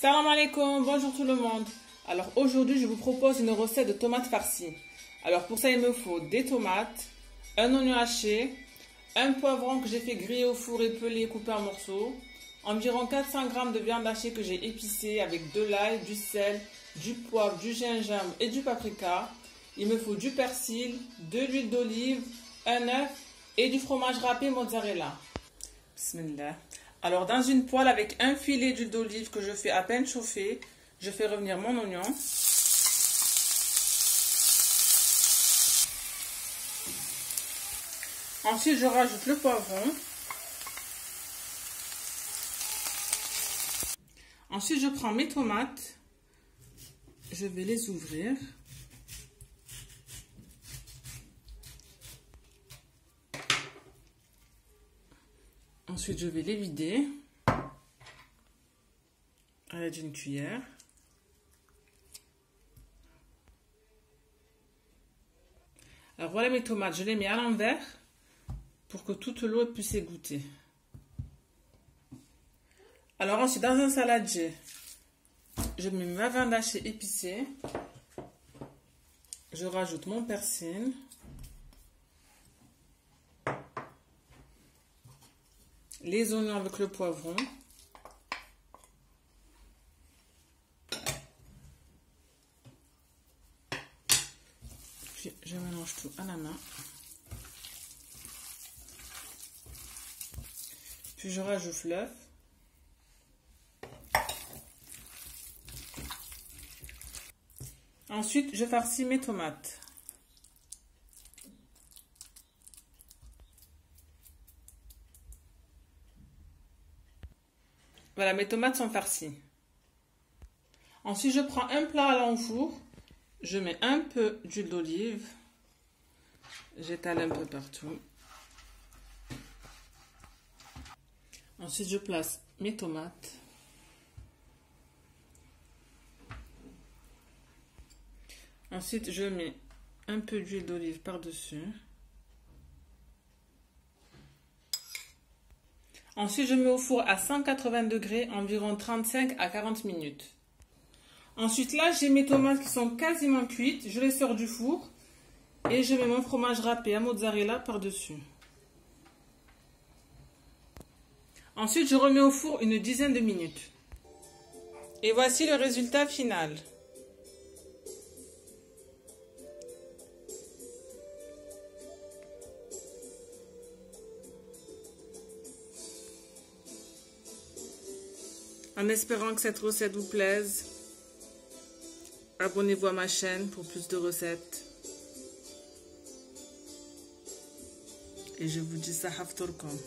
Salam alaikum, bonjour tout le monde. Alors aujourd'hui je vous propose une recette de tomates farcies. Alors pour ça il me faut des tomates, un oignon haché, un poivron que j'ai fait griller au four et pelé et coupé en morceaux, environ 400 g de viande hachée que j'ai épicée avec de l'ail, du sel, du poivre, du gingembre et du paprika. Il me faut du persil, de l'huile d'olive, un œuf et du fromage râpé mozzarella. Bismillah. Alors dans une poêle avec un filet d'huile d'olive que je fais à peine chauffer, je fais revenir mon oignon. Ensuite je rajoute le poivron. Ensuite je prends mes tomates, je vais les ouvrir. Ensuite, je vais les vider à l'aide d'une cuillère. Alors voilà mes tomates, je les mets à l'envers pour que toute l'eau puisse égoutter. Alors ensuite, dans un saladier, je mets ma viande hachée épicée. Je rajoute mon persil. Les oignons avec le poivron. Puis je mélange tout à la main. Puis je rajoute l'œuf. Ensuite, je farcis mes tomates. Voilà, mes tomates sont farcies. Ensuite, je prends un plat allant au four. Je mets un peu d'huile d'olive. J'étale un peu partout. Ensuite, je place mes tomates. Ensuite, je mets un peu d'huile d'olive par-dessus. Ensuite, je mets au four à 180 degrés, environ 35 à 40 minutes. Ensuite, là, j'ai mes tomates qui sont quasiment cuites. Je les sors du four et je mets mon fromage râpé à mozzarella par-dessus. Ensuite, je remets au four une dizaine de minutes. Et voici le résultat final. En espérant que cette recette vous plaise, abonnez-vous à ma chaîne pour plus de recettes. Et je vous dis Sahaf Turkom.